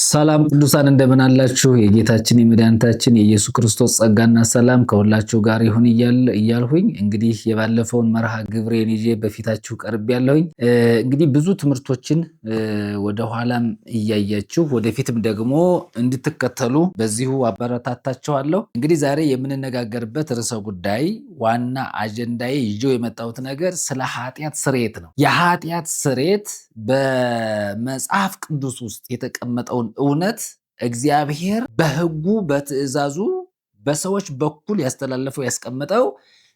ሰላም ቅዱሳን እንደምን አላችሁ? የጌታችን የመድኃኒታችን የኢየሱስ ክርስቶስ ጸጋና ሰላም ከሁላችሁ ጋር ይሁን እያልሁኝ እንግዲህ የባለፈውን መርሃ ግብሬን ይዤ በፊታችሁ ቀርቤያለሁኝ። እንግዲህ ብዙ ትምህርቶችን ወደ ኋላም እያያችሁ ወደፊትም ደግሞ እንድትከተሉ በዚሁ አበረታታችኋለሁ። እንግዲህ ዛሬ የምንነጋገርበት ርዕሰ ጉዳይ ዋና አጀንዳዬ ይዤው የመጣሁት ነገር ስለ ኃጢአት ስርየት ነው። የኃጢአት ስርየት በመጽሐፍ ቅዱስ ውስጥ የተቀመጠውን እውነት እግዚአብሔር በሕጉ በትእዛዙ በሰዎች በኩል ያስቀመጠው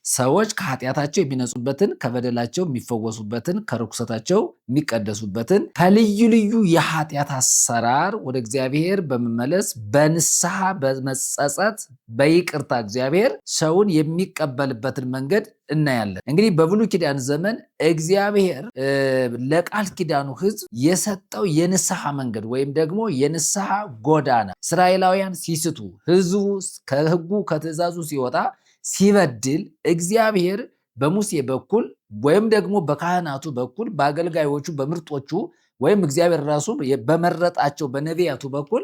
ሰዎች ከኃጢአታቸው የሚነጹበትን፣ ከበደላቸው የሚፈወሱበትን፣ ከርኩሰታቸው የሚቀደሱበትን፣ ከልዩ ልዩ የኃጢአት አሰራር ወደ እግዚአብሔር በመመለስ በንስሐ በመጸጸት በይቅርታ እግዚአብሔር ሰውን የሚቀበልበትን መንገድ እናያለን። እንግዲህ በብሉይ ኪዳን ዘመን እግዚአብሔር ለቃል ኪዳኑ ሕዝብ የሰጠው የንስሐ መንገድ ወይም ደግሞ የንስሐ ጎዳና እስራኤላውያን ሲስቱ ሕዝቡ ከሕጉ ከትእዛዙ ሲወጣ ሲበድል እግዚአብሔር በሙሴ በኩል ወይም ደግሞ በካህናቱ በኩል በአገልጋዮቹ በምርጦቹ ወይም እግዚአብሔር ራሱ በመረጣቸው በነቢያቱ በኩል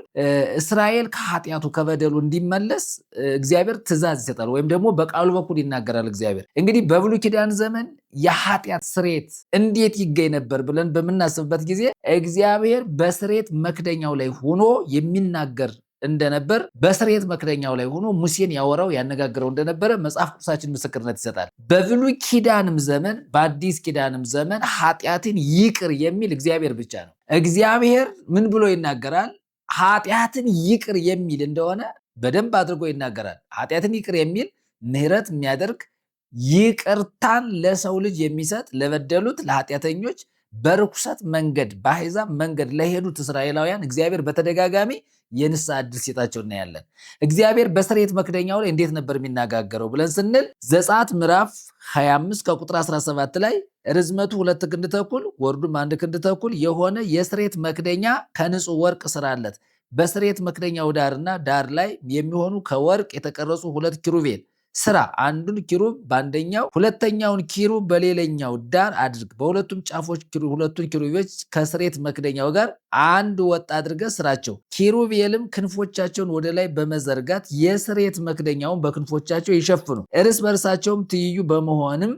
እስራኤል ከኃጢአቱ ከበደሉ እንዲመለስ እግዚአብሔር ትእዛዝ ይሰጣል ወይም ደግሞ በቃሉ በኩል ይናገራል። እግዚአብሔር እንግዲህ በብሉይ ኪዳን ዘመን የኃጢአት ስርየት እንዴት ይገኝ ነበር ብለን በምናስብበት ጊዜ እግዚአብሔር በስርየት መክደኛው ላይ ሆኖ የሚናገር እንደነበር በስርየት መክደኛው ላይ ሆኖ ሙሴን ያወራው ያነጋግረው እንደነበረ መጽሐፍ ቅዱሳችን ምስክርነት ይሰጣል። በብሉይ ኪዳንም ዘመን በአዲስ ኪዳንም ዘመን ኃጢአትን ይቅር የሚል እግዚአብሔር ብቻ ነው። እግዚአብሔር ምን ብሎ ይናገራል? ኃጢአትን ይቅር የሚል እንደሆነ በደንብ አድርጎ ይናገራል። ኃጢአትን ይቅር የሚል ምሕረት የሚያደርግ ይቅርታን ለሰው ልጅ የሚሰጥ ለበደሉት ለኃጢአተኞች በርኩሰት መንገድ በአሕዛብ መንገድ ለሄዱት እስራኤላውያን እግዚአብሔር በተደጋጋሚ የንስሐ ዕድል ሲሰጣቸው እናያለን። እግዚአብሔር በስርየት መክደኛው ላይ እንዴት ነበር የሚነጋገረው ብለን ስንል ዘጸአት ምዕራፍ 25 ከቁጥር 17 ላይ ርዝመቱ 2 ክንድ ተኩል ወርዱም 1 ክንድ ተኩል የሆነ የስርየት መክደኛ ከንጹህ ወርቅ ስራለት። በስርየት መክደኛው ዳርና ዳር ላይ የሚሆኑ ከወርቅ የተቀረጹ 2 ኪሩቤል ስራ። አንዱን ኪሩብ በአንደኛው ሁለተኛውን ኪሩብ በሌላኛው ዳር አድርግ። በሁለቱም ጫፎች ሁለቱን ኪሩቤሎች ከስርየት መክደኛው ጋር አንድ ወጥ አድርገህ ስራቸው። ኪሩቤልም ክንፎቻቸውን ወደ ላይ በመዘርጋት የስርየት መክደኛውን በክንፎቻቸው ይሸፍኑ፣ እርስ በርሳቸውም ትይዩ በመሆንም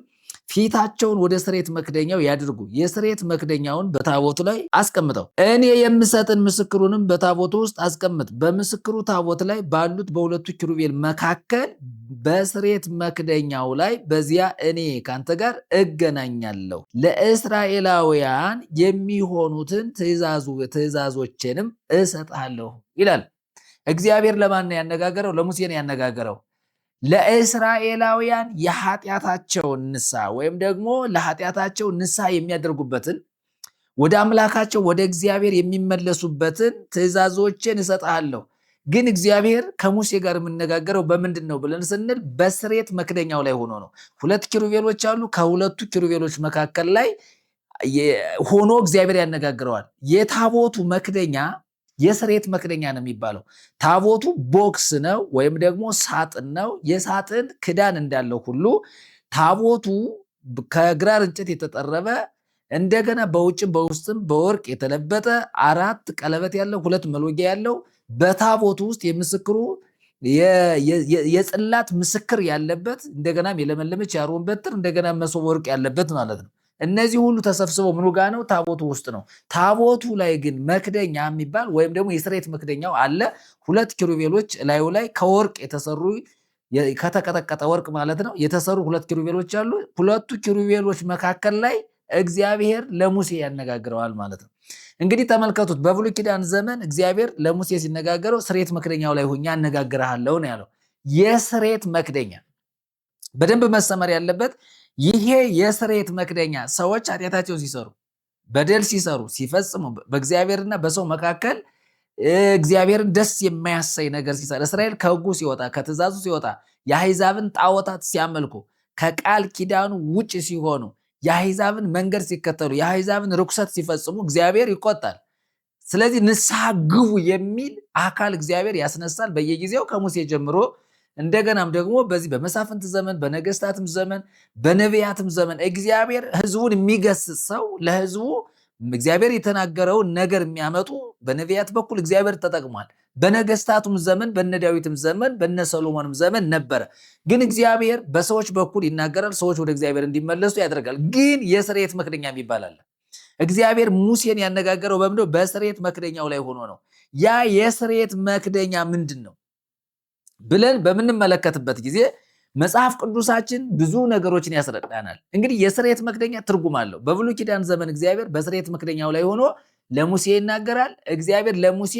ፊታቸውን ወደ ስርየት መክደኛው ያድርጉ። የስርየት መክደኛውን በታቦቱ ላይ አስቀምጠው። እኔ የምሰጥን ምስክሩንም በታቦቱ ውስጥ አስቀምጥ። በምስክሩ ታቦት ላይ ባሉት በሁለቱ ኪሩቤል መካከል በስርየት መክደኛው ላይ በዚያ እኔ ካንተ ጋር እገናኛለሁ፣ ለእስራኤላውያን የሚሆኑትን ትእዛዞችንም እሰጣለሁ ይላል። እግዚአብሔር ለማን ያነጋገረው? ለሙሴ ነው ያነጋገረው። ለእስራኤላውያን የኃጢአታቸውን ንስሐ ወይም ደግሞ ለኃጢአታቸው ንስሐ የሚያደርጉበትን ወደ አምላካቸው ወደ እግዚአብሔር የሚመለሱበትን ትእዛዞችን እሰጥሃለሁ። ግን እግዚአብሔር ከሙሴ ጋር የምነጋገረው በምንድን ነው ብለን ስንል በስርየት መክደኛው ላይ ሆኖ ነው። 2 ኪሩቤሎች አሉ። ከሁለቱ ኪሩቤሎች መካከል ላይ ሆኖ እግዚአብሔር ያነጋግረዋል። የታቦቱ መክደኛ የስርየት መክደኛ ነው የሚባለው። ታቦቱ ቦክስ ነው ወይም ደግሞ ሳጥን ነው። የሳጥን ክዳን እንዳለው ሁሉ ታቦቱ ከግራር እንጨት የተጠረበ እንደገና በውጭም በውስጥም በወርቅ የተለበጠ 4 ቀለበት ያለው 2 መሎጊያ ያለው በታቦቱ ውስጥ የምስክሩ የጽላት ምስክር ያለበት እንደገናም የለመለመች የአሮን በትር እንደገና መሶበ ወርቅ ያለበት ማለት ነው። እነዚህ ሁሉ ተሰብስበው ምኑ ጋ ነው? ታቦቱ ውስጥ ነው። ታቦቱ ላይ ግን መክደኛ የሚባል ወይም ደግሞ የስርየት መክደኛው አለ። 2 ኪሩቤሎች ላዩ ላይ ከወርቅ የተሰሩ ከተቀጠቀጠ ወርቅ ማለት ነው የተሰሩ 2 ኪሩቤሎች አሉ። 2ቱ ኪሩቤሎች መካከል ላይ እግዚአብሔር ለሙሴ ያነጋግረዋል ማለት ነው። እንግዲህ ተመልከቱት። በብሉይ ኪዳን ዘመን እግዚአብሔር ለሙሴ ሲነጋገረው ስርየት መክደኛው ላይ ሆኜ አነጋግርሃለሁ ነው ያለው። የስርየት መክደኛ በደንብ መሰመር ያለበት ይሄ የስርየት መክደኛ ሰዎች ኃጢአታቸውን ሲሰሩ በደል ሲሰሩ ሲፈጽሙ በእግዚአብሔርና በሰው መካከል እግዚአብሔርን ደስ የማያሰኝ ነገር ሲሰራ እስራኤል ከሕጉ ሲወጣ ከትእዛዙ ሲወጣ የአሕዛብን ጣዖታት ሲያመልኩ ከቃል ኪዳኑ ውጭ ሲሆኑ የአሕዛብን መንገድ ሲከተሉ የአሕዛብን ርኩሰት ሲፈጽሙ እግዚአብሔር ይቆጣል። ስለዚህ ንስሐ ግቡ የሚል አካል እግዚአብሔር ያስነሳል በየጊዜው ከሙሴ ጀምሮ እንደገናም ደግሞ በዚህ በመሳፍንት ዘመን በነገስታትም ዘመን በነቢያትም ዘመን እግዚአብሔር ሕዝቡን የሚገስጽ ሰው ለሕዝቡ እግዚአብሔር የተናገረውን ነገር የሚያመጡ በነቢያት በኩል እግዚአብሔር ተጠቅሟል። በነገስታቱም ዘመን በነ ዳዊትም ዘመን በነ ሰሎሞንም ዘመን ነበረ። ግን እግዚአብሔር በሰዎች በኩል ይናገራል፣ ሰዎች ወደ እግዚአብሔር እንዲመለሱ ያደርጋል። ግን የስርየት መክደኛ ይባላል። እግዚአብሔር ሙሴን ያነጋገረው በምንድነው? በስርየት መክደኛው ላይ ሆኖ ነው። ያ የስርየት መክደኛ ምንድን ነው ብለን በምንመለከትበት ጊዜ መጽሐፍ ቅዱሳችን ብዙ ነገሮችን ያስረዳናል። እንግዲህ የስርየት መክደኛ ትርጉም አለው። በብሉይ ኪዳን ዘመን እግዚአብሔር በስርየት መክደኛው ላይ ሆኖ ለሙሴ ይናገራል። እግዚአብሔር ለሙሴ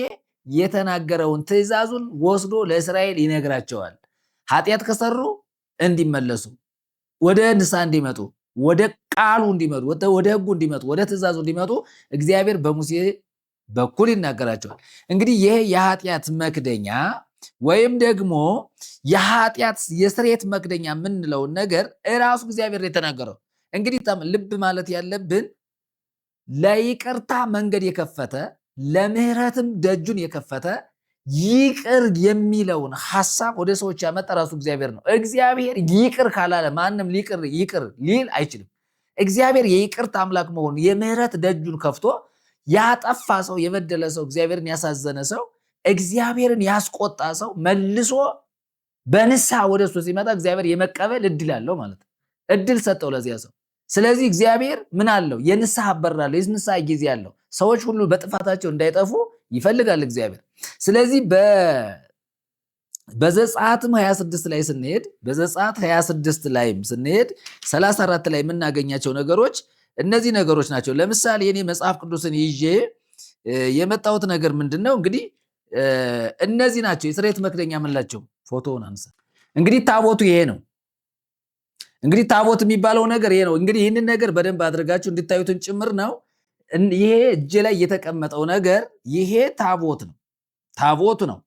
የተናገረውን ትእዛዙን ወስዶ ለእስራኤል ይነግራቸዋል። ኃጢአት ከሰሩ እንዲመለሱ፣ ወደ ንስሐ እንዲመጡ፣ ወደ ቃሉ እንዲመጡ፣ ወደ ሕጉ እንዲመጡ፣ ወደ ትእዛዙ እንዲመጡ እግዚአብሔር በሙሴ በኩል ይናገራቸዋል። እንግዲህ ይሄ የኃጢአት መክደኛ ወይም ደግሞ የስርየት መክደኛ የምንለውን ነገር እራሱ እግዚአብሔር የተናገረው። እንግዲህ ልብ ማለት ያለብን ለይቅርታ መንገድ የከፈተ ለምህረትም ደጁን የከፈተ ይቅር የሚለውን ሐሳብ ወደ ሰዎች ያመጣ ራሱ እግዚአብሔር ነው። እግዚአብሔር ይቅር ካላለ ማንም ይቅር ሊል አይችልም። እግዚአብሔር የይቅርታ አምላክ መሆኑ የምህረት ደጁን ከፍቶ ያጠፋ ሰው፣ የበደለ ሰው፣ እግዚአብሔርን ያሳዘነ ሰው፣ እግዚአብሔርን ያስቆጣ ሰው መልሶ በንስሐ ወደ እሱ ሲመጣ እግዚአብሔር የመቀበል እድል አለው ማለት ነው። እድል ሰጠው ለዚያ ሰው። ስለዚህ እግዚአብሔር ምን አለው? የንስሐ በር አለው፣ የንስሐ ጊዜ አለው። ሰዎች ሁሉ በጥፋታቸው እንዳይጠፉ ይፈልጋል እግዚአብሔር። ስለዚህ በዘጸአትም 26 ላይ ስንሄድ በዘጸአት 26 ላይም ስንሄድ 34 ላይ የምናገኛቸው ነገሮች እነዚህ ነገሮች ናቸው። ለምሳሌ እኔ መጽሐፍ ቅዱስን ይዤ የመጣሁት ነገር ምንድን ነው? እንግዲህ እነዚህ ናቸው የስርየት መክደኛ የምንላቸው። ፎቶውን አንሳ። እንግዲህ ታቦቱ ይሄ ነው። እንግዲህ ታቦት የሚባለው ነገር ይሄ ነው። እንግዲህ ይህንን ነገር በደንብ አድርጋችሁ እንድታዩትን ጭምር ነው። ይሄ እጅ ላይ የተቀመጠው ነገር ይሄ ታቦት ነው። ታቦቱ ነው።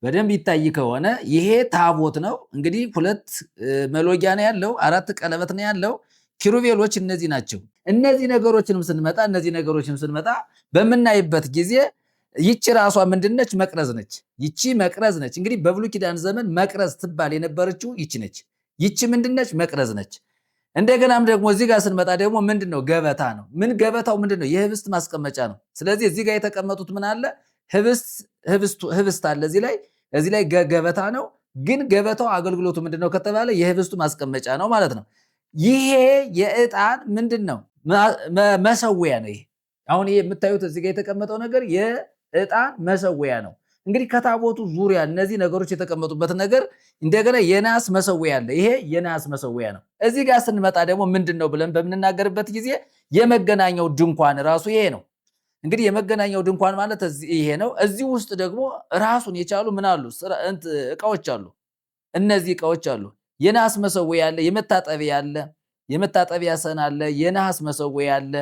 በደንብ ይታይ ከሆነ ይሄ ታቦት ነው። እንግዲህ 2 መሎጊያ ነው ያለው፣ 4 ቀለበት ነው ያለው። ኪሩቤሎች እነዚህ ናቸው። እነዚህ ነገሮችንም ስንመጣ በምናይበት ጊዜ ይቺ ራሷ ምንድነች? መቅረዝ ነች። ይቺ መቅረዝ ነች። እንግዲህ በብሉይ ኪዳን ዘመን መቅረዝ ትባል የነበረችው ይቺ ነች። ይቺ ምንድነች? መቅረዝ ነች። እንደገናም ደግሞ እዚህ ጋር ስንመጣ ደግሞ ምንድነው? ገበታ ነው። ገበታው ምንድነው? የህብስት ማስቀመጫ ነው። ስለዚህ እዚህ ጋር የተቀመጡት ምን አለ? ህብስት አለ እዚህ ላይ ገበታ ነው። ግን ገበታው አገልግሎቱ ምንድነው ከተባለ የህብስቱ ማስቀመጫ ነው ማለት ነው። ይሄ የዕጣን ምንድነው? መሰዊያ ነው። ይሄ አሁን ይሄ የምታዩት እዚህ ጋር የተቀመጠው ነገር የዕጣን መሰዊያ ነው። እንግዲህ ከታቦቱ ዙሪያ እነዚህ ነገሮች የተቀመጡበት ነገር እንደገና የናስ መሰዊያ አለ። ይሄ የናስ መሰዊያ ነው። እዚህ ጋር ስንመጣ ደግሞ ምንድነው ብለን በምንናገርበት ጊዜ የመገናኛው ድንኳን ራሱ ይሄ ነው። እንግዲህ የመገናኛው ድንኳን ማለት ይሄ ነው። እዚህ ውስጥ ደግሞ ራሱን የቻሉ ምን አሉ? እቃዎች አሉ። እነዚህ እቃዎች አሉ። የናስ መሰዊያ አለ፣ የመታጠቢያ አለ፣ የመታጠቢያ ሰን አለ፣ የነሐስ መሰዊያ አለ፣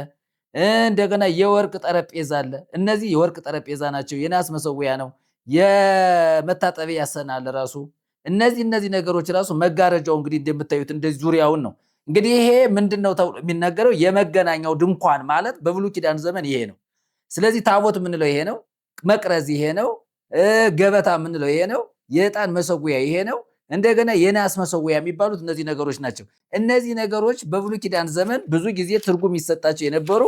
እንደገና የወርቅ ጠረጴዛ አለ። እነዚህ የወርቅ ጠረጴዛ ናቸው። የናስ መሰዊያ ነው። የመታጠቢያ ሰን አለ ራሱ። እነዚህ ነገሮች ራሱ መጋረጃው እንግዲህ እንደምታዩት እንደዚህ ዙሪያውን ነው። እንግዲህ ይሄ ምንድነው ተብሎ የሚነገረው? የመገናኛው ድንኳን ማለት በብሉይ ኪዳን ዘመን ይሄ ነው። ስለዚህ ታቦት የምንለው ይሄ ነው። መቅረዝ ይሄ ነው። ገበታ የምንለው ይሄ ነው። የዕጣን መሰዊያ ይሄ ነው። እንደገና የናስ መሰዊያ የሚባሉት እነዚህ ነገሮች ናቸው። እነዚህ ነገሮች በብሉይ ኪዳን ዘመን ብዙ ጊዜ ትርጉም ይሰጣቸው የነበሩ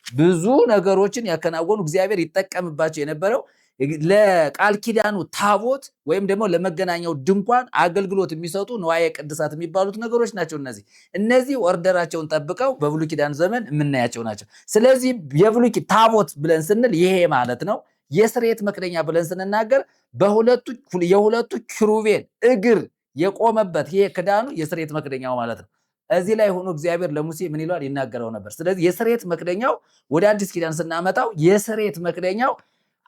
ብዙ ነገሮችን ያከናወኑ እግዚአብሔር ይጠቀምባቸው የነበረው ለቃል ኪዳኑ ታቦት ወይም ደግሞ ለመገናኛው ድንኳን አገልግሎት የሚሰጡ ንዋየ ቅድሳት የሚባሉት ነገሮች ናቸው። እነዚህ ኦርደራቸውን ጠብቀው በብሉይ ኪዳን ዘመን የምናያቸው ናቸው። ስለዚህ የብሉይ ታቦት ብለን ስንል ይሄ ማለት ነው። የስርየት መክደኛ ብለን ስንናገር የሁለቱ ኪሩቤል እግር የቆመበት ይሄ ክዳኑ የስርየት መክደኛው ማለት ነው። እዚህ ላይ ሆኖ እግዚአብሔር ለሙሴ ምን ይለዋል? ይናገረው ነበር። ስለዚህ የስርየት መክደኛው ወደ አዲስ ኪዳን ስናመጣው የስርየት መክደኛው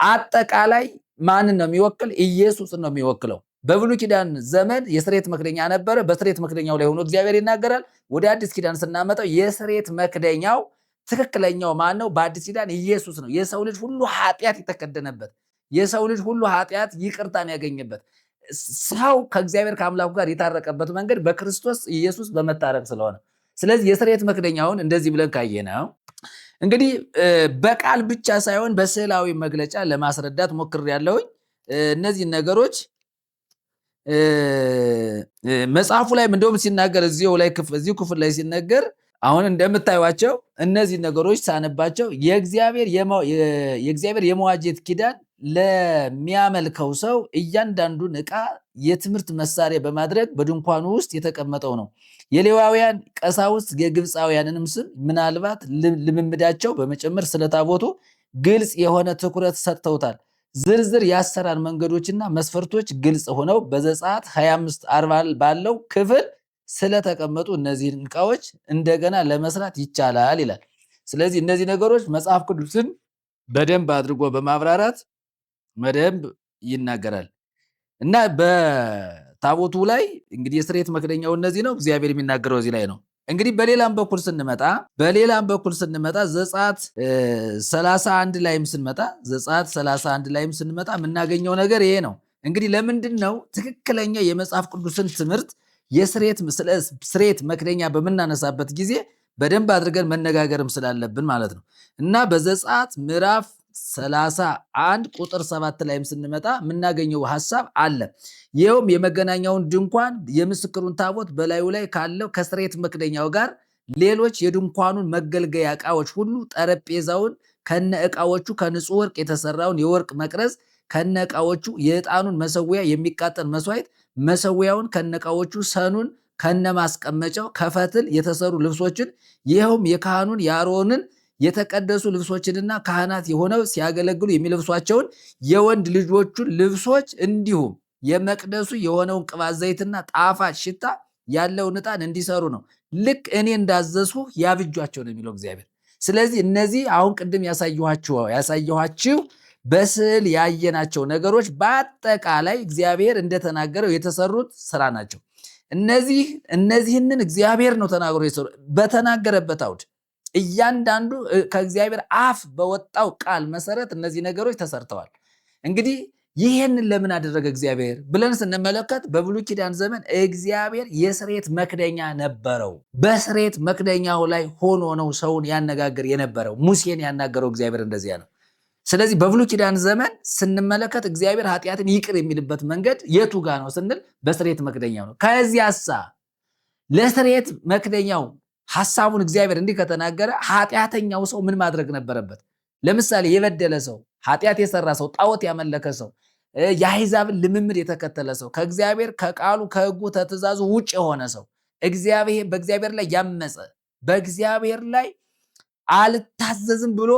አጠቃላይ ማንን ነው የሚወክል? ኢየሱስን ነው የሚወክለው። በብሉይ ኪዳን ዘመን የስርየት መክደኛ ነበረ። በስርየት መክደኛው ላይ ሆኖ እግዚአብሔር ይናገራል። ወደ አዲስ ኪዳን ስናመጣው የስርየት መክደኛው ትክክለኛው ማን ነው? በአዲስ ኪዳን ኢየሱስ ነው። የሰው ልጅ ሁሉ ኃጢአት የተከደነበት፣ የሰው ልጅ ሁሉ ኃጢአት ይቅርታን ያገኘበት፣ ሰው ከእግዚአብሔር ከአምላኩ ጋር የታረቀበት መንገድ በክርስቶስ ኢየሱስ በመታረቅ ስለሆነ፣ ስለዚህ የስርየት መክደኛውን እንደዚህ ብለን ካየነው እንግዲህ በቃል ብቻ ሳይሆን በስዕላዊ መግለጫ ለማስረዳት ሞክሬያለሁኝ። እነዚህ ነገሮች መጽሐፉ ላይ እንደውም ሲናገር እዚሁ ክፍል ላይ ሲነገር አሁን እንደምታዩቸው እነዚህ ነገሮች ሳነባቸው የእግዚአብሔር የመዋጀት ኪዳን ለሚያመልከው ሰው እያንዳንዱን ዕቃ የትምህርት መሳሪያ በማድረግ በድንኳኑ ውስጥ የተቀመጠው ነው። የሌዋውያን ቀሳውስት የግብፃውያንንም ስም ምናልባት ልምምዳቸው በመጨመር ስለ ታቦቱ ግልጽ የሆነ ትኩረት ሰጥተውታል። ዝርዝር የአሰራር መንገዶችና መስፈርቶች ግልጽ ሆነው በዘጸአት 25-40 ባለው ክፍል ስለተቀመጡ እነዚህን ዕቃዎች እንደገና ለመስራት ይቻላል ይላል። ስለዚህ እነዚህ ነገሮች መጽሐፍ ቅዱስን በደንብ አድርጎ በማብራራት በደንብ ይናገራል እና በታቦቱ ላይ እንግዲህ የስርየት መክደኛው እነዚህ ነው። እግዚአብሔር የሚናገረው እዚህ ላይ ነው። እንግዲህ በሌላም በኩል ስንመጣ ዘጸአት 31 ላይም ስንመጣ የምናገኘው ነገር ይሄ ነው። እንግዲህ ለምንድን ነው ትክክለኛ የመጽሐፍ ቅዱስን ትምህርት ስርየት መክደኛ በምናነሳበት ጊዜ በደንብ አድርገን መነጋገርም ስላለብን ማለት ነው እና በዘጸአት ምዕራፍ 31 ቁጥር 7 ላይም ስንመጣ የምናገኘው ሐሳብ አለ። ይኸውም የመገናኛውን ድንኳን የምስክሩን ታቦት በላዩ ላይ ካለው ከስርየት መክደኛው ጋር ሌሎች የድንኳኑን መገልገያ ዕቃዎች ሁሉ፣ ጠረጴዛውን ከነ ዕቃዎቹ፣ ከንጹህ ወርቅ የተሰራውን የወርቅ መቅረዝ ከነ ዕቃዎቹ፣ የዕጣኑን መሰዊያ፣ የሚቃጠል መስዋዕት መሰዊያውን ከነ ዕቃዎቹ፣ ሰኑን ከነ ማስቀመጫው፣ ከፈትል የተሰሩ ልብሶችን፣ ይኸውም የካህኑን የአሮንን የተቀደሱ ልብሶችንና ካህናት የሆነው ሲያገለግሉ የሚለብሷቸውን የወንድ ልጆቹን ልብሶች፣ እንዲሁም የመቅደሱ የሆነውን ቅባት ዘይትና ጣፋጭ ሽታ ያለውን ዕጣን እንዲሰሩ ነው። ልክ እኔ እንዳዘዝሁ ያብጇቸው ነው የሚለው እግዚአብሔር። ስለዚህ እነዚህ አሁን ቅድም ያሳየኋችሁ በስዕል ያየናቸው ነገሮች በአጠቃላይ እግዚአብሔር እንደተናገረው የተሰሩት ስራ ናቸው። እነዚህንን እግዚአብሔር ነው ተናግሮ የሰሩ በተናገረበት አውድ እያንዳንዱ ከእግዚአብሔር አፍ በወጣው ቃል መሰረት እነዚህ ነገሮች ተሰርተዋል። እንግዲህ ይህንን ለምን አደረገ እግዚአብሔር ብለን ስንመለከት በብሉይ ኪዳን ዘመን እግዚአብሔር የስርየት መክደኛ ነበረው። በስርየት መክደኛው ላይ ሆኖ ነው ሰውን ያነጋገር የነበረው። ሙሴን ያናገረው እግዚአብሔር እንደዚያ ነው። ስለዚህ በብሉይ ኪዳን ዘመን ስንመለከት እግዚአብሔር ኃጢአትን ይቅር የሚልበት መንገድ የቱ ጋ ነው ስንል በስርየት መክደኛው ነው። ከዚያሳ ለስርየት መክደኛው ሐሳቡን እግዚአብሔር እንዲህ ከተናገረ ኃጢአተኛው ሰው ምን ማድረግ ነበረበት? ለምሳሌ የበደለ ሰው፣ ኃጢአት የሰራ ሰው፣ ጣዖት ያመለከ ሰው፣ የአሕዛብን ልምምድ የተከተለ ሰው፣ ከእግዚአብሔር ከቃሉ ከሕጉ ከትእዛዙ ውጭ የሆነ ሰው፣ በእግዚአብሔር ላይ ያመፀ፣ በእግዚአብሔር ላይ አልታዘዝም ብሎ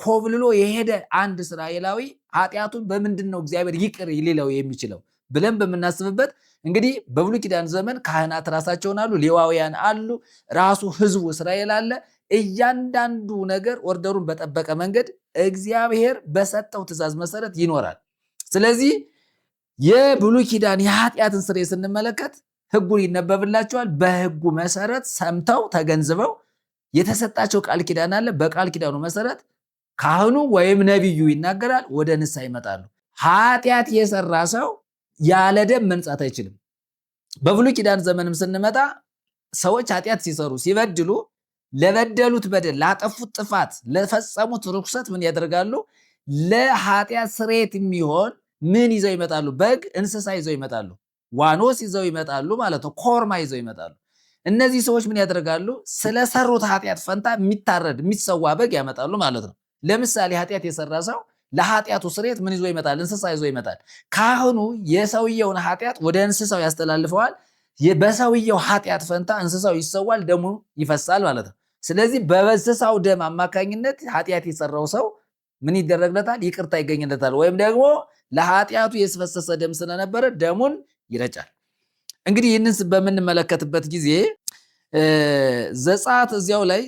ኮብልሎ የሄደ አንድ እስራኤላዊ ኃጢአቱን በምንድን ነው እግዚአብሔር ይቅር ሊለው የሚችለው ብለን በምናስብበት እንግዲህ በብሉይ ኪዳን ዘመን ካህናት ራሳቸውን አሉ፣ ሌዋውያን አሉ፣ ራሱ ህዝቡ እስራኤል አለ። እያንዳንዱ ነገር ኦርደሩን በጠበቀ መንገድ እግዚአብሔር በሰጠው ትእዛዝ መሰረት ይኖራል። ስለዚህ የብሉይ ኪዳን የኃጢአትን ስርየት ስንመለከት ህጉን ይነበብላቸዋል። በህጉ መሰረት ሰምተው ተገንዝበው የተሰጣቸው ቃል ኪዳን አለ። በቃል ኪዳኑ መሰረት ካህኑ ወይም ነቢዩ ይናገራል፣ ወደ ንስሐ ይመጣሉ። ኃጢአት የሰራ ሰው ያለ ደም መንጻት አይችልም። በብሉይ ኪዳን ዘመንም ስንመጣ ሰዎች ኃጢአት ሲሰሩ ሲበድሉ ለበደሉት በደል፣ ላጠፉት ጥፋት፣ ለፈጸሙት ርኩሰት ምን ያደርጋሉ? ለኃጢአት ስርየት የሚሆን ምን ይዘው ይመጣሉ? በግ፣ እንስሳ ይዘው ይመጣሉ። ዋኖስ ይዘው ይመጣሉ ማለት ነው። ኮርማ ይዘው ይመጣሉ። እነዚህ ሰዎች ምን ያደርጋሉ? ስለሰሩት ኃጢአት ፈንታ የሚታረድ የሚሰዋ በግ ያመጣሉ ማለት ነው። ለምሳሌ ኃጢአት የሰራ ሰው ለኃጢአቱ ስርየት ምን ይዞ ይመጣል? እንስሳ ይዞ ይመጣል። ካህኑ የሰውየውን ኃጢአት ወደ እንስሳው ያስተላልፈዋል። በሰውየው ኃጢአት ፈንታ እንስሳው ይሰዋል፣ ደሙ ይፈሳል ማለት ነው። ስለዚህ በእንስሳው ደም አማካኝነት ኃጢአት የሰራው ሰው ምን ይደረግለታል? ይቅርታ ይገኝለታል። ወይም ደግሞ ለኃጢአቱ የፈሰሰ ደም ስለነበረ ደሙን ይረጫል። እንግዲህ ይህንን በምንመለከትበት ጊዜ ዘጸአት እዚያው ላይ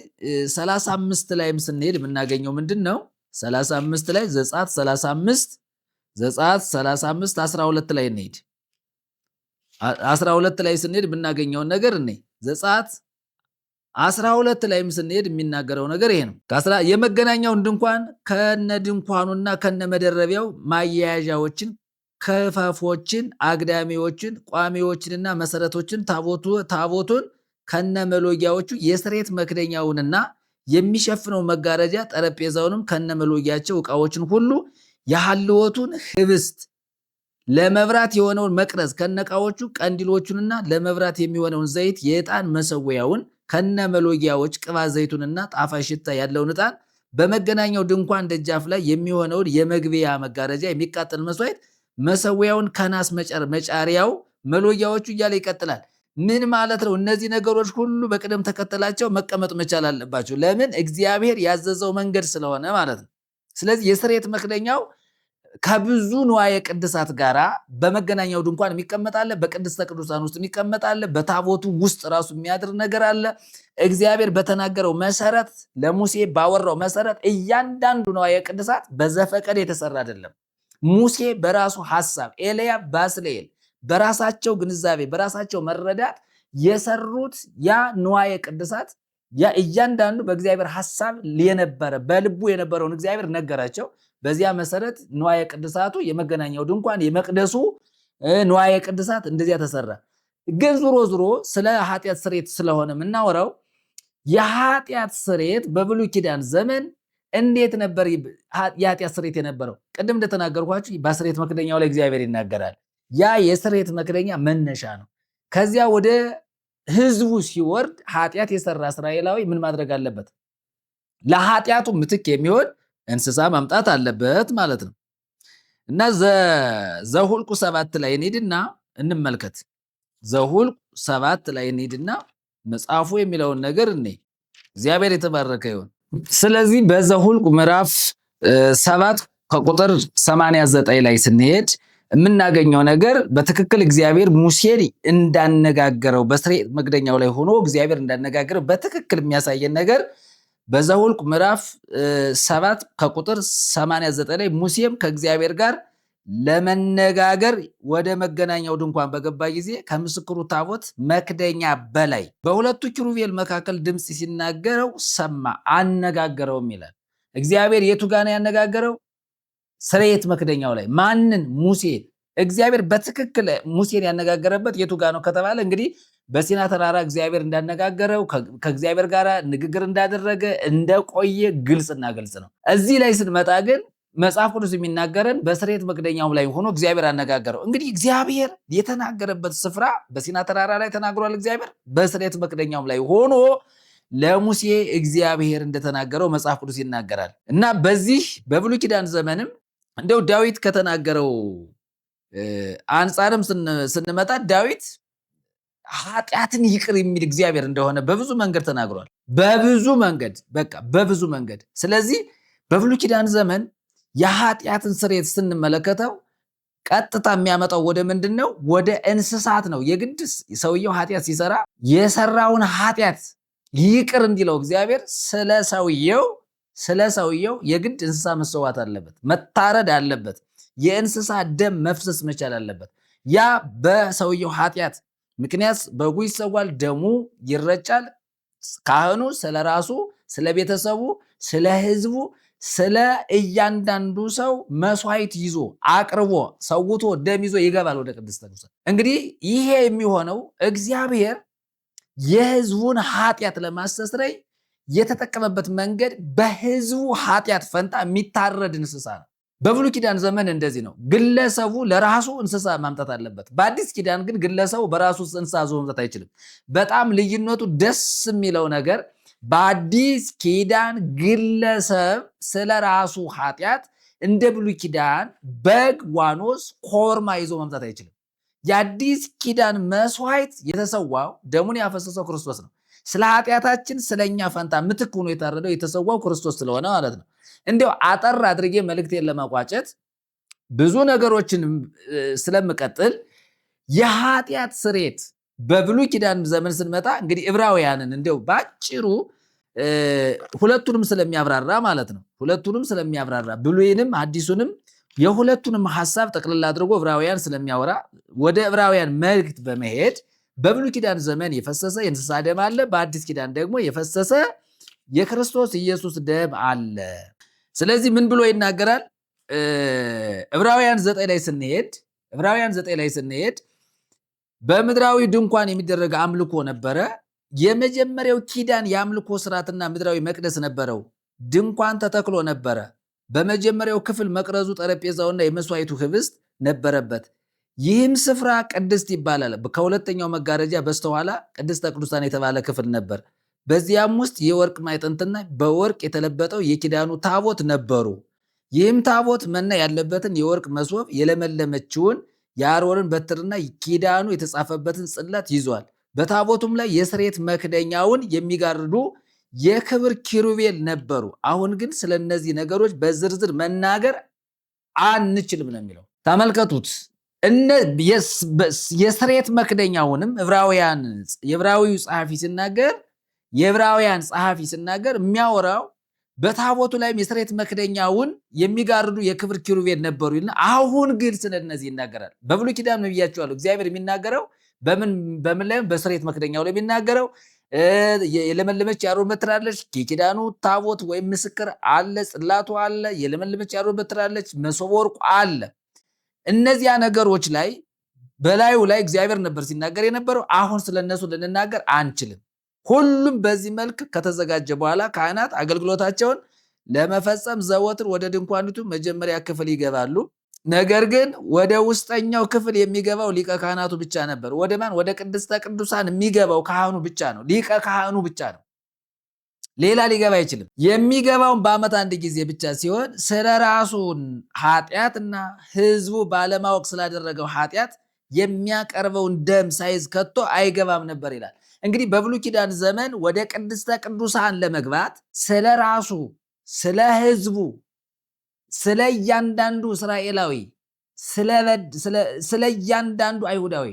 35 ላይም ስንሄድ የምናገኘው ምንድን ነው? 35 ላይ ዘጸአት 35 12 ላይ እንሄድ። 12 ላይ ስንሄድ የምናገኘውን ነገር እኔ ዘጸአት 12 ላይም ስንሄድ የሚናገረው ነገር ይሄ ነው። የመገናኛውን ድንኳን ከነ ድንኳኑና ከነ መደረቢያው ማያያዣዎችን፣ ክፈፎችን፣ አግዳሚዎችን፣ ቋሚዎችንና መሰረቶችን፣ ታቦቱን ከነ መሎጊያዎቹ፣ የስርየት መክደኛውንና የሚሸፍነው መጋረጃ፣ ጠረጴዛውንም ከነ መሎጊያቸው፣ ዕቃዎችን ሁሉ፣ የሐልወቱን ህብስት፣ ለመብራት የሆነውን መቅረዝ ከነ ዕቃዎቹ፣ ቀንዲሎቹንና ለመብራት የሚሆነውን ዘይት፣ የዕጣን መሰዊያውን ከነ መሎጊያዎች ቅባት ዘይቱንና ጣፋጭ ሽታ ያለውን ዕጣን በመገናኛው ድንኳን ደጃፍ ላይ የሚሆነውን የመግቢያ መጋረጃ የሚቃጠል መስዋዕት መሰዊያውን ከናስ መጫሪያው መሎጊያዎቹ እያለ ይቀጥላል። ምን ማለት ነው? እነዚህ ነገሮች ሁሉ በቅደም ተከተላቸው መቀመጥ መቻል አለባቸው። ለምን? እግዚአብሔር ያዘዘው መንገድ ስለሆነ ማለት ነው። ስለዚህ የስርየት መክደኛው ከብዙ ንዋየ ቅድሳት ጋር በመገናኛው ድንኳን የሚቀመጣለ፣ በቅድስተ ቅዱሳን ውስጥ የሚቀመጣለ፣ በታቦቱ ውስጥ ራሱ የሚያድር ነገር አለ። እግዚአብሔር በተናገረው መሰረት ለሙሴ ባወራው መሰረት እያንዳንዱ ንዋየ ቅድሳት በዘፈቀድ የተሰራ አይደለም። ሙሴ በራሱ ሐሳብ፣ ኤልያብ፣ ባስልኤል በራሳቸው ግንዛቤ በራሳቸው መረዳት የሰሩት ያ ንዋየ ቅድሳት ያ እያንዳንዱ በእግዚአብሔር ሐሳብ የነበረ በልቡ የነበረውን እግዚአብሔር ነገራቸው። በዚያ መሰረት ንዋየ ቅድሳቱ የመገናኛው ድንኳን የመቅደሱ ንዋየ ቅድሳት እንደዚያ ተሰራ። ግን ዙሮ ስለ ኃጢአት ስርየት ስለሆነ የምናወራው የኃጢአት ስርየት በብሉይ ኪዳን ዘመን እንዴት ነበር የኃጢአት ስርየት የነበረው? ቅድም እንደተናገርኳችሁ በስርየት መክደኛው ላይ እግዚአብሔር ይናገራል። ያ የስርየት መክደኛ መነሻ ነው። ከዚያ ወደ ህዝቡ ሲወርድ ኃጢአት የሰራ እስራኤላዊ ምን ማድረግ አለበት? ለኃጢአቱ ምትክ የሚሆን እንስሳ ማምጣት አለበት ማለት ነው። እና ዘሁልቁ 7 ላይ እንሂድና እንመልከት። ዘሁልቁ 7 ላይ እንሂድና መጽሐፉ የሚለውን ነገር እኔ እግዚአብሔር የተባረከ ይሁን። ስለዚህ በዘሁልቁ ምዕራፍ 7 ከቁጥር 89 ላይ ስንሄድ የምናገኘው ነገር በትክክል እግዚአብሔር ሙሴን እንዳነጋገረው በስርየት መክደኛው ላይ ሆኖ እግዚአብሔር እንዳነጋገረው በትክክል የሚያሳየን ነገር በዘሁልቁ ምዕራፍ 7 ከቁጥር 89 ላይ ሙሴም ከእግዚአብሔር ጋር ለመነጋገር ወደ መገናኛው ድንኳን በገባ ጊዜ ከምስክሩ ታቦት መክደኛ በላይ በሁለቱ ኪሩቤል መካከል ድምፅ ሲናገረው ሰማ፣ አነጋገረውም ይላል። እግዚአብሔር የቱ ጋር ነው ያነጋገረው? ስርየት መክደኛው ላይ። ማንን? ሙሴን። እግዚአብሔር በትክክል ሙሴን ያነጋገረበት የቱ ጋር ነው ከተባለ እንግዲህ በሲና ተራራ እግዚአብሔር እንዳነጋገረው ከእግዚአብሔር ጋር ንግግር እንዳደረገ እንደቆየ ግልጽና ግልጽ ነው። እዚህ ላይ ስንመጣ ግን መጽሐፍ ቅዱስ የሚናገረን በስርየት መክደኛው ላይ ሆኖ እግዚአብሔር አነጋገረው። እንግዲህ እግዚአብሔር የተናገረበት ስፍራ በሲና ተራራ ላይ ተናግሯል። እግዚአብሔር በስርየት መክደኛው ላይ ሆኖ ለሙሴ እግዚአብሔር እንደተናገረው መጽሐፍ ቅዱስ ይናገራል። እና በዚህ በብሉይ ኪዳን ዘመንም እንደው ዳዊት ከተናገረው አንጻርም ስንመጣ ዳዊት ኃጢአትን ይቅር የሚል እግዚአብሔር እንደሆነ በብዙ መንገድ ተናግሯል። በብዙ መንገድ። ስለዚህ በብሉይ ኪዳን ዘመን የኃጢአትን ስርየት ስንመለከተው ቀጥታ የሚያመጣው ወደ ምንድን ነው? ወደ እንስሳት ነው። የግድ ሰውየው ኃጢአት ሲሰራ የሰራውን ኃጢአት ይቅር እንዲለው እግዚአብሔር ስለ ሰውየው የግድ እንስሳ መሰዋት አለበት፣ መታረድ አለበት፣ የእንስሳ ደም መፍሰስ መቻል አለበት። ያ በሰውየው ኃጢአት ምክንያት በጉ ይሰዋል፣ ደሙ ይረጫል። ካህኑ ስለ ራሱ፣ ስለ ቤተሰቡ፣ ስለ ህዝቡ፣ ስለ እያንዳንዱ ሰው መስዋዕት ይዞ አቅርቦ ሰውቶ ደም ይዞ ይገባል ወደ ቅድስተ ቅዱሳን። እንግዲህ ይሄ የሚሆነው እግዚአብሔር የህዝቡን ኃጢአት ለማስተስረይ የተጠቀመበት መንገድ በህዝቡ ኃጢአት ፈንታ የሚታረድ እንስሳ ነው። በብሉይ ኪዳን ዘመን እንደዚህ ነው። ግለሰቡ ለራሱ እንስሳ ማምጣት አለበት። በአዲስ ኪዳን ግን ግለሰቡ በራሱ እንስሳ ዞ ማምጣት አይችልም። በጣም ልዩነቱ ደስ የሚለው ነገር በአዲስ ኪዳን ግለሰብ ስለ ራሱ ኃጢአት እንደ ብሉይ ኪዳን በግ፣ ዋኖስ፣ ኮርማ ይዞ ማምጣት አይችልም። የአዲስ ኪዳን መስዋዕት የተሰዋው ደሙን ያፈሰሰው ክርስቶስ ነው። ስለ ኃጢአታችን ስለኛ ፈንታ ምትክ ሆኖ የታረደው የተሰዋው ክርስቶስ ስለሆነ ማለት ነው። እንዲያው አጠር አድርጌ መልእክቴን ለማቋጨት ብዙ ነገሮችን ስለምቀጥል የኃጢአት ስርየት በብሉይ ኪዳን ዘመን ስንመጣ እንግዲህ ዕብራውያንን እንዲያው ባጭሩ ሁለቱንም ስለሚያብራራ ማለት ነው። ሁለቱንም ስለሚያብራራ ብሉይንም አዲሱንም የሁለቱንም ሐሳብ ጠቅልላ አድርጎ ዕብራውያን ስለሚያወራ ወደ ዕብራውያን መልእክት በመሄድ በብሉይ ኪዳን ዘመን የፈሰሰ የእንስሳ ደም አለ፣ በአዲስ ኪዳን ደግሞ የፈሰሰ የክርስቶስ ኢየሱስ ደም አለ። ስለዚህ ምን ብሎ ይናገራል? ዕብራውያን 9 ላይ ስንሄድ በምድራዊ ድንኳን የሚደረግ አምልኮ ነበረ። የመጀመሪያው ኪዳን የአምልኮ ስርዓትና ምድራዊ መቅደስ ነበረው። ድንኳን ተተክሎ ነበረ። በመጀመሪያው ክፍል መቅረዙ፣ ጠረጴዛውና የመስዋዕቱ ህብስት ነበረበት። ይህም ስፍራ ቅድስት ይባላል። ከሁለተኛው መጋረጃ በስተኋላ ቅድስተ ቅዱሳን የተባለ ክፍል ነበር። በዚያም ውስጥ የወርቅ ማዕጠንትና በወርቅ የተለበጠው የኪዳኑ ታቦት ነበሩ። ይህም ታቦት መና ያለበትን የወርቅ መሶብ የለመለመችውን የአሮንን በትርና ኪዳኑ የተጻፈበትን ጽላት ይዟል። በታቦቱም ላይ የስርየት መክደኛውን የሚጋርዱ የክብር ኪሩቤል ነበሩ። አሁን ግን ስለ እነዚህ ነገሮች በዝርዝር መናገር አንችልም ነው የሚለው። ተመልከቱት። የስርየት መክደኛውንም የዕብራዊው ጸሐፊ ሲናገር የሚያወራው በታቦቱ ላይም የስርየት መክደኛውን የሚጋርዱ የክብር ኪሩቤል ነበሩ ይልና አሁን ግን ስለነዚህ ይናገራል። በብሉይ ኪዳን ብያቸዋለሁ። እግዚአብሔር የሚናገረው በምን ላይ? በስርየት መክደኛው ላይ የሚናገረው የለመለመች የአሮን በትር አለች፣ የኪዳኑ ታቦት ወይም ምስክር አለ፣ ጽላቱ አለ፣ የለመለመች የአሮን በትር አለች፣ መሶበ ወርቁ አለ። እነዚያ ነገሮች ላይ በላዩ ላይ እግዚአብሔር ነበር ሲናገር የነበረው። አሁን ስለነሱ ልንናገር አንችልም። ሁሉም በዚህ መልክ ከተዘጋጀ በኋላ ካህናት አገልግሎታቸውን ለመፈጸም ዘወትር ወደ ድንኳኒቱ መጀመሪያ ክፍል ይገባሉ። ነገር ግን ወደ ውስጠኛው ክፍል የሚገባው ሊቀ ካህናቱ ብቻ ነበር። ወደ ማን? ወደ ቅድስተ ቅዱሳን የሚገባው ካህኑ ብቻ ነው። ሊቀ ካህኑ ብቻ ነው። ሌላ ሊገባ አይችልም። የሚገባውን በዓመት አንድ ጊዜ ብቻ ሲሆን ስለ ራሱን ኃጢአትና ሕዝቡ ባለማወቅ ስላደረገው ኃጢአት የሚያቀርበውን ደም ሳይዝ ከቶ አይገባም ነበር ይላል። እንግዲህ በብሉይ ኪዳን ዘመን ወደ ቅድስተ ቅዱሳን ለመግባት ስለ ራሱ፣ ስለ ሕዝቡ፣ ስለ እያንዳንዱ እስራኤላዊ፣ ስለ እያንዳንዱ አይሁዳዊ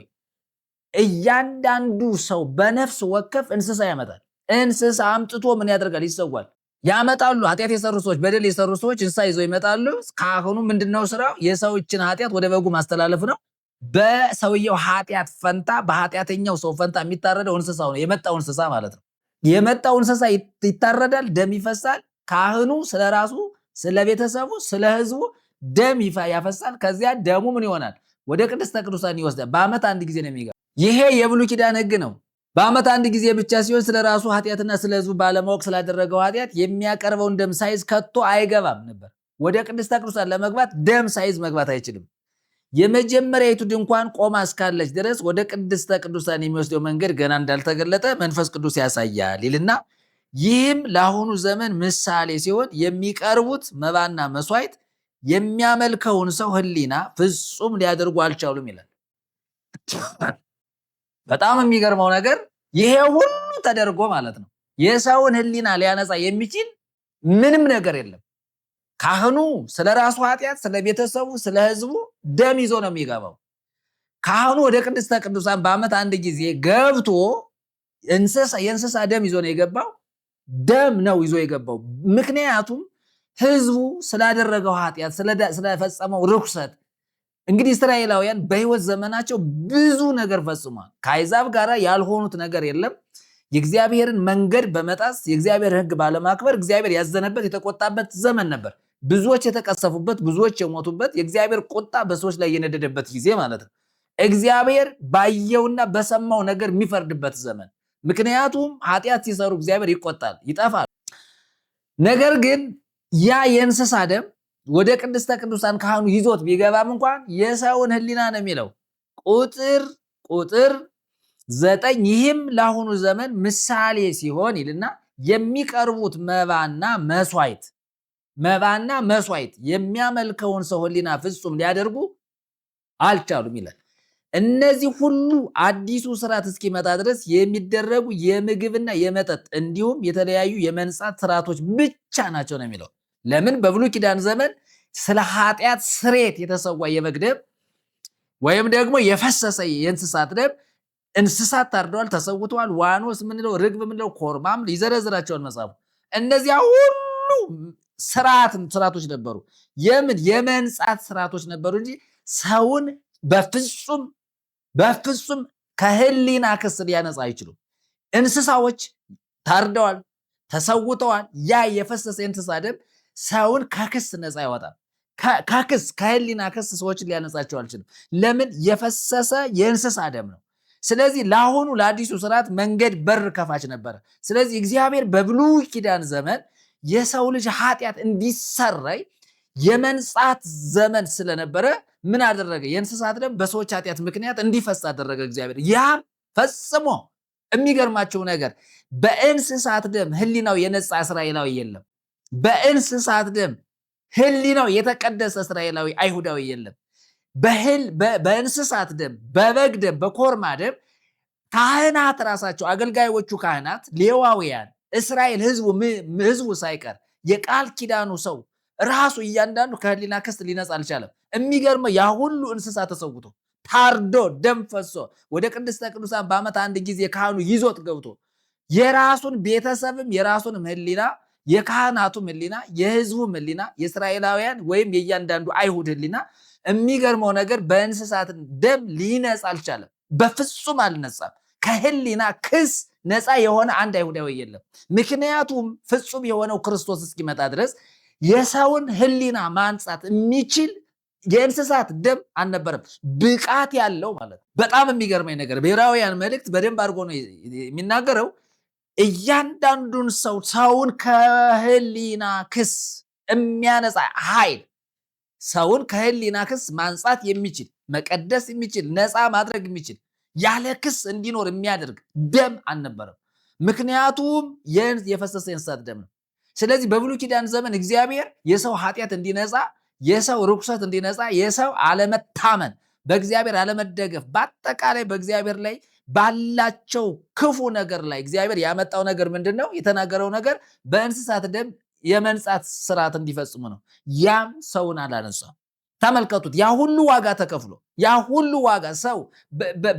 እያንዳንዱ ሰው በነፍስ ወከፍ እንስሳ ያመጣል። እንስሳ አምጥቶ ምን ያደርጋል? ይሰዋል። ያመጣሉ። ኃጢአት የሰሩ ሰዎች፣ በደል የሰሩ ሰዎች እንስሳ ይዘው ይመጣሉ። ካህኑ ምንድነው ስራው? የሰዎችን ኃጢአት ወደ በጉ ማስተላለፍ ነው። በሰውየው ኃጢአት ፈንታ፣ በኃጢአተኛው ሰው ፈንታ የሚታረደው እንስሳው ነው። የመጣው እንስሳ ማለት ነው። የመጣው እንስሳ ይታረዳል፣ ደም ይፈሳል። ካህኑ ስለራሱ፣ ስለ ቤተሰቡ፣ ስለ ህዝቡ ደም ያፈሳል። ከዚያ ደሙ ምን ይሆናል? ወደ ቅድስተ ቅዱሳን ይወስዳል። በዓመት አንድ ጊዜ ነው የሚገባው። ይሄ የብሉይ ኪዳን ህግ ነው። በዓመት አንድ ጊዜ ብቻ ሲሆን ስለ ራሱ ኃጢአትና ስለ ህዝቡ ባለማወቅ ስላደረገው ኃጢአት የሚያቀርበውን ደም ሳይዝ ከቶ አይገባም ነበር። ወደ ቅድስተ ቅዱሳን ለመግባት ደም ሳይዝ መግባት አይችልም። የመጀመሪያይቱ ድንኳን ቆማ እስካለች ድረስ ወደ ቅድስተ ቅዱሳን የሚወስደው መንገድ ገና እንዳልተገለጠ መንፈስ ቅዱስ ያሳያል ይልና ይህም ለአሁኑ ዘመን ምሳሌ ሲሆን የሚቀርቡት መባና መስዋዕት የሚያመልከውን ሰው ህሊና ፍጹም ሊያደርጉ አልቻሉም ይላል። በጣም የሚገርመው ነገር ይሄ ሁሉ ተደርጎ ማለት ነው የሰውን ህሊና ሊያነጻ የሚችል ምንም ነገር የለም። ካህኑ ስለ ራሱ ኃጢአት፣ ስለ ቤተሰቡ፣ ስለ ህዝቡ ደም ይዞ ነው የሚገባው። ካህኑ ወደ ቅድስተ ቅዱሳን በዓመት አንድ ጊዜ ገብቶ የእንስሳ ደም ይዞ ነው የገባው። ደም ነው ይዞ የገባው። ምክንያቱም ህዝቡ ስላደረገው ኃጢአት፣ ስለፈጸመው ርኩሰት። እንግዲህ እስራኤላውያን በህይወት ዘመናቸው ብዙ ነገር ፈጽሟል። ከአሕዛብ ጋር ያልሆኑት ነገር የለም። የእግዚአብሔርን መንገድ በመጣስ የእግዚአብሔር ህግ ባለማክበር እግዚአብሔር ያዘነበት የተቆጣበት ዘመን ነበር። ብዙዎች የተቀሰፉበት፣ ብዙዎች የሞቱበት፣ የእግዚአብሔር ቁጣ በሰዎች ላይ የነደደበት ጊዜ ማለት ነው። እግዚአብሔር ባየውና በሰማው ነገር የሚፈርድበት ዘመን። ምክንያቱም ኃጢአት ሲሰሩ እግዚአብሔር ይቆጣል፣ ይጠፋል። ነገር ግን ያ የእንስሳ ደም ወደ ቅድስተ ቅዱሳን ካህኑ ይዞት ቢገባም እንኳን የሰውን ህሊና ነው የሚለው። ቁጥር 9 ይህም ለአሁኑ ዘመን ምሳሌ ሲሆን ይልና የሚቀርቡት መባና መስዋዕት የሚያመልከውን ሰው ህሊና ፍጹም ሊያደርጉ አልቻሉም ይላል። እነዚህ ሁሉ አዲሱ ስርዓት እስኪመጣ ድረስ የሚደረጉ የምግብና የመጠጥ እንዲሁም የተለያዩ የመንጻት ስርዓቶች ብቻ ናቸው ነው የሚለው። ለምን? በብሉይ ኪዳን ዘመን ስለ ኃጢአት ስርየት የተሰዋ የበግ ደም ወይም ደግሞ የፈሰሰ የእንስሳት ደም፣ እንስሳት ታርደዋል፣ ተሰውተዋል። ዋኖስ ምንለው፣ ርግብ ምንለው፣ ኮርማም ይዘረዝራቸዋል መጽሐፉ። እነዚያ ሁሉ ስርዓቶች ነበሩ። የመንጻት ስርዓቶች ነበሩ እንጂ ሰውን በፍጹም ከህሊና ክስ ሊያነጻ አይችሉም። እንስሳዎች ታርደዋል፣ ተሰውተዋል። ያ የፈሰሰ የእንስሳ ደም ሰውን ከክስ ነፃ ያወጣል። ከህሊና ክስ ሰዎችን ሊያነጻቸው አልችልም። ለምን? የፈሰሰ የእንስሳ ደም ነው። ስለዚህ ለአሁኑ ለአዲሱ ስርዓት መንገድ በር ከፋች ነበረ። ስለዚህ እግዚአብሔር በብሉይ ኪዳን ዘመን የሰው ልጅ ኃጢአት እንዲሰረይ የመንጻት ዘመን ስለነበረ ምን አደረገ? የእንስሳት ደም በሰዎች ኃጢአት ምክንያት እንዲፈስ አደረገ እግዚአብሔር። ያም ፈጽሞ የሚገርማቸው ነገር በእንስሳት ደም ህሊናው የነጻ እስራኤላዊ የለም። በእንስሳት ደም ህሊናው የተቀደሰ እስራኤላዊ አይሁዳዊ የለም። በእንስሳት ደም፣ በበግ ደም፣ በኮርማ ደም ካህናት ራሳቸው አገልጋዮቹ ካህናት፣ ሌዋውያን፣ እስራኤል ህዝቡ ሳይቀር የቃል ኪዳኑ ሰው ራሱ እያንዳንዱ ከህሊና ክስ ሊነጻ አልቻለም። የሚገርመው ያ ሁሉ እንስሳ ተሰውቶ ታርዶ ደም ፈሶ ወደ ቅድስተ ቅዱሳን በዓመት አንድ ጊዜ ካህኑ ይዞት ገብቶ የራሱን ቤተሰብም የራሱንም ህሊና የካህናቱም ህሊና የህዝቡም ህሊና የእስራኤላውያን ወይም የእያንዳንዱ አይሁድ ህሊና የሚገርመው ነገር በእንስሳት ደም ሊነጻ አልቻለም። በፍጹም አልነጻም። ከህሊና ክስ ነፃ የሆነ አንድ አይሁዳዊ የለም። ምክንያቱም ፍጹም የሆነው ክርስቶስ እስኪመጣ ድረስ የሰውን ህሊና ማንጻት የሚችል የእንስሳት ደም አልነበረም። ብቃት ያለው ማለት ነው። በጣም የሚገርመኝ ነገር በዕብራውያን መልእክት በደንብ አድርጎ ነው የሚናገረው። እያንዳንዱን ሰውን ከህሊና ክስ የሚያነጻ ኃይል፣ ሰውን ከህሊና ክስ ማንጻት የሚችል መቀደስ የሚችል ነፃ ማድረግ የሚችል ያለ ክስ እንዲኖር የሚያደርግ ደም አልነበረም። ምክንያቱም የፈሰሰ የእንስሳት ደም ነው። ስለዚህ በብሉይ ኪዳን ዘመን እግዚአብሔር የሰው ኃጢአት እንዲነጻ፣ የሰው ርኩሰት እንዲነጻ፣ የሰው አለመታመን፣ በእግዚአብሔር አለመደገፍ፣ በአጠቃላይ በእግዚአብሔር ላይ ባላቸው ክፉ ነገር ላይ እግዚአብሔር ያመጣው ነገር ምንድን ነው? የተናገረው ነገር በእንስሳት ደም የመንጻት ስርዓት እንዲፈጽሙ ነው። ያም ሰውን አላነጻም። ተመልከቱት። ያ ሁሉ ዋጋ ተከፍሎ ያ ሁሉ ዋጋ ሰው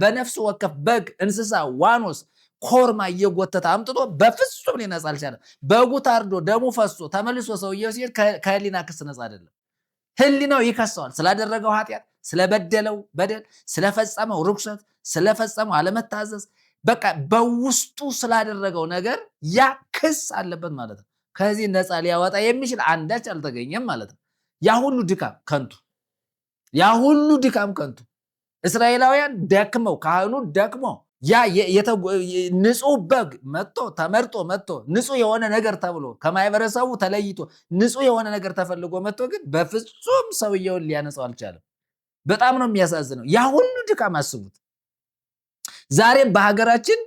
በነፍስ ወከፍ በግ፣ እንስሳ፣ ዋኖስ፣ ኮርማ እየጎተተ አምጥቶ በፍጹም ሊነጻ አልቻለም። በጉ ታርዶ ደሙ ፈሶ ተመልሶ ሰውየው ሲሄድ ከህሊና ክስ ነጻ አይደለም። ህሊናው ይከሰዋል ስላደረገው ኃጢአት፣ ስለበደለው በደል፣ ስለፈጸመው ርኩሰት፣ ስለፈጸመው አለመታዘዝ፣ በቃ በውስጡ ስላደረገው ነገር ያ ክስ አለበት ማለት ነው። ከዚህ ነጻ ሊያወጣ የሚችል አንዳች አልተገኘም ማለት ነው። ያ ሁሉ ድካም ከንቱ፣ ያ ሁሉ ድካም ከንቱ። እስራኤላውያን ደክመው፣ ካህኑ ደክሞ ያ ንጹህ በግ መጥቶ ተመርጦ መጥቶ ንጹህ የሆነ ነገር ተብሎ ከማህበረሰቡ ተለይቶ ንጹህ የሆነ ነገር ተፈልጎ መጥቶ ግን በፍጹም ሰውየውን ሊያነጻው አልቻለም። በጣም ነው የሚያሳዝነው። ያ ሁሉ ድካም አስቡት። ዛሬም በሀገራችን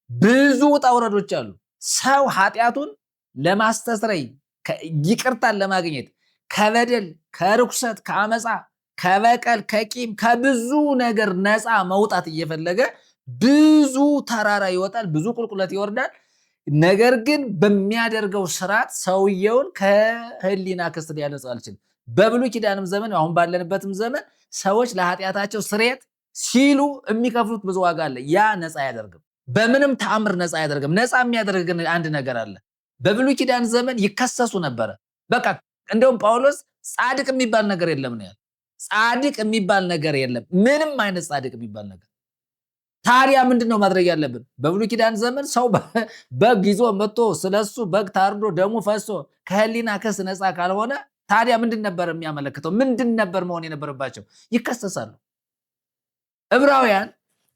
ብዙ ውጣ ውረዶች አሉ። ሰው ኃጢአቱን ለማስተስረይ ይቅርታን ለማግኘት ከበደል፣ ከርኩሰት፣ ከአመፃ፣ ከበቀል፣ ከቂም፣ ከብዙ ነገር ነፃ መውጣት እየፈለገ ብዙ ተራራ ይወጣል፣ ብዙ ቁልቁለት ይወርዳል። ነገር ግን በሚያደርገው ስርዓት ሰውየውን ከህሊና ክስ ሊያነጻው አልችልም። በብሉይ ኪዳንም ዘመን አሁን ባለንበትም ዘመን ሰዎች ለኃጢአታቸው ስርየት ሲሉ የሚከፍሉት ብዙ ዋጋ አለ። ያ ነፃ አያደርግም፣ በምንም ተአምር ነፃ አያደርግም። ነፃ የሚያደርግ ግን አንድ ነገር አለ። በብሉይ ኪዳን ዘመን ይከሰሱ ነበረ። በቃ እንደውም ጳውሎስ ጻድቅ የሚባል ነገር የለም ነው ያለው። ጻድቅ የሚባል ነገር የለም፣ ምንም አይነት ጻድቅ የሚባል ነገር። ታዲያ ምንድነው ማድረግ ያለብን? በብሉይ ኪዳን ዘመን ሰው በግ ይዞ መጥቶ ስለሱ በግ ታርዶ ደሙ ፈሶ ከህሊና ክስ ነፃ ካልሆነ ታዲያ ምንድን ነበር የሚያመለክተው? ምንድን ነበር መሆን የነበረባቸው? ይከሰሳሉ። ዕብራውያን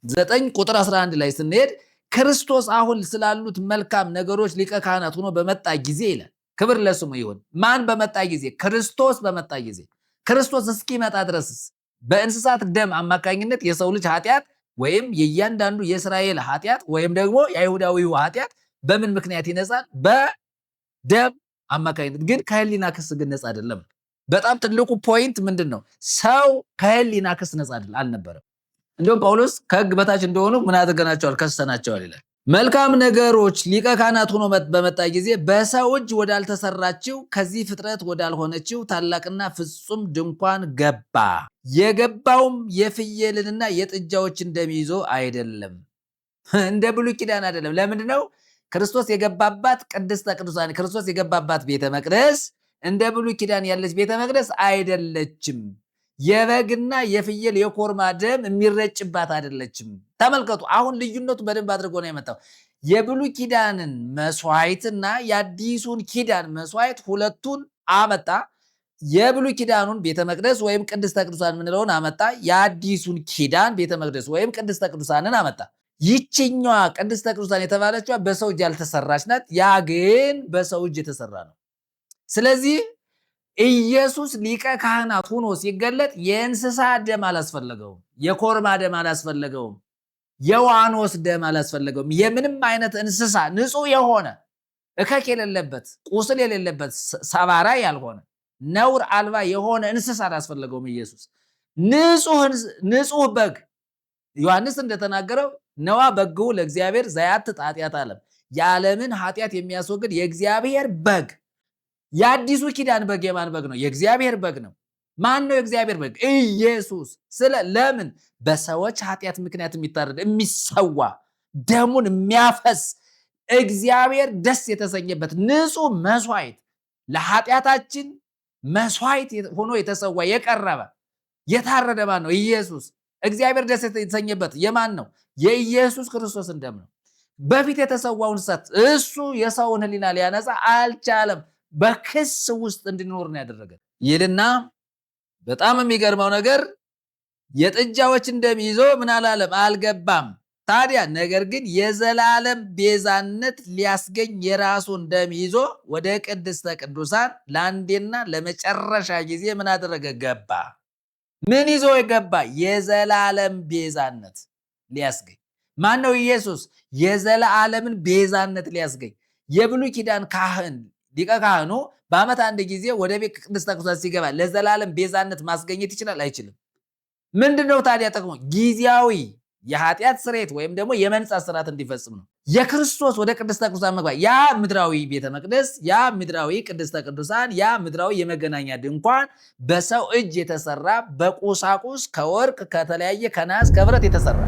9 ቁጥር 11 ላይ ስንሄድ ክርስቶስ አሁን ስላሉት መልካም ነገሮች ሊቀ ካህናት ሆኖ በመጣ ጊዜ ይላል። ክብር ለስሙ ይሁን። ማን በመጣ ጊዜ? ክርስቶስ በመጣ ጊዜ። ክርስቶስ እስኪመጣ ድረስስ በእንስሳት ደም አማካኝነት የሰው ልጅ ኃጢአት ወይም የእያንዳንዱ የእስራኤል ኃጢአት ወይም ደግሞ የአይሁዳዊው ኃጢአት በምን ምክንያት ይነጻል? በደም አማካኝነት። ግን ከህሊና ክስ ግን ነጻ አይደለም። በጣም ትልቁ ፖይንት ምንድን ነው? ሰው ከህሊና ክስ ነጻ አልነበረም። እንዲሁም ጳውሎስ ከህግ በታች እንደሆኑ ምን አድርገናቸዋል? ከሰናቸዋል ይላል። መልካም ነገሮች ሊቀ ካህናት ሆኖ በመጣ ጊዜ በሰው እጅ ወዳልተሰራችው ከዚህ ፍጥረት ወዳልሆነችው ታላቅና ፍጹም ድንኳን ገባ። የገባውም የፍየልንና የጥጃዎችን ደም ይዞ አይደለም፣ እንደ ብሉይ ኪዳን አይደለም። ለምንድን ነው? ክርስቶስ የገባባት ቅድስተ ቅዱሳን፣ ክርስቶስ የገባባት ቤተ መቅደስ እንደ ብሉይ ኪዳን ያለች ቤተ መቅደስ አይደለችም። የበግና የፍየል የኮርማ ደም የሚረጭባት አይደለችም። ተመልከቱ። አሁን ልዩነቱ በደንብ አድርጎ ነው የመጣው። የብሉይ ኪዳንን መስዋዕትና የአዲሱን ኪዳን መስዋዕት ሁለቱን አመጣ። የብሉይ ኪዳኑን ቤተ መቅደስ ወይም ቅድስተ ቅዱሳን የምንለውን አመጣ። የአዲሱን ኪዳን ቤተ መቅደስ ወይም ቅድስተ ቅዱሳንን አመጣ። ይችኛዋ ቅድስተ ቅዱሳን የተባለችዋ በሰው እጅ ያልተሰራች ናት። ያ ግን በሰው እጅ የተሰራ ነው። ስለዚህ ኢየሱስ ሊቀ ካህናት ሆኖ ሲገለጥ የእንስሳ ደም አላስፈለገውም፣ የኮርማ ደም አላስፈለገውም። የዋኖስ ደም አላስፈለገውም። የምንም አይነት እንስሳ ንጹህ የሆነ እከክ የሌለበት ቁስል የሌለበት ሰባራ ያልሆነ ነውር አልባ የሆነ እንስሳ አላስፈለገውም ኢየሱስ። ንጹህ በግ ዮሐንስ እንደተናገረው ነዋ በግሁ ለእግዚአብሔር ዘያትት ኃጢአተ ዓለም፣ የዓለምን ኃጢአት የሚያስወግድ የእግዚአብሔር በግ። የአዲሱ ኪዳን በግ የማን በግ ነው? የእግዚአብሔር በግ ነው። ማን ነው የእግዚአብሔር በግ? ኢየሱስ። ለምን? በሰዎች ኃጢአት ምክንያት የሚታረድ የሚሰዋ ደሙን የሚያፈስ እግዚአብሔር ደስ የተሰኘበት ንጹህ መስዋዕት፣ ለኃጢአታችን መስዋዕት ሆኖ የተሰዋ የቀረበ የታረደ ማን ነው? ኢየሱስ። እግዚአብሔር ደስ የተሰኘበት የማን ነው? የኢየሱስ ክርስቶስን ደም ነው። በፊት የተሰዋውን ሰት እሱ የሰውን ሕሊና ሊያነጻ አልቻለም። በክስ ውስጥ እንድኖር ነው ያደረገ ይልና በጣም የሚገርመው ነገር የጥጃዎችን ደም ይዞ ምን አላለም? አልገባም። ታዲያ ነገር ግን የዘላለም ቤዛነት ሊያስገኝ የራሱን ደም ይዞ ወደ ቅድስተ ቅዱሳን ለአንዴና ለመጨረሻ ጊዜ ምን አደረገ? ገባ። ምን ይዞ የገባ? የዘላለም ቤዛነት ሊያስገኝ። ማን ነው? ኢየሱስ። የዘላለምን ቤዛነት ሊያስገኝ የብሉይ ኪዳን ካህን ሊቀ ካህኑ በዓመት አንድ ጊዜ ወደ ቤተ ቅድስተ ቅዱሳን ሲገባ ለዘላለም ቤዛነት ማስገኘት ይችላል? አይችልም። ምንድነው ታዲያ ጥቅሙ? ጊዜያዊ የኃጢአት ስርየት ወይም ደግሞ የመንጻት ስርዓት እንዲፈጽም ነው። የክርስቶስ ወደ ቅድስተ ቅዱሳን መግባት፣ ያ ምድራዊ ቤተ መቅደስ፣ ያ ምድራዊ ቅድስተ ቅዱሳን፣ ያ ምድራዊ የመገናኛ ድንኳን በሰው እጅ የተሰራ በቁሳቁስ ከወርቅ ከተለያየ ከናስ ከብረት የተሰራ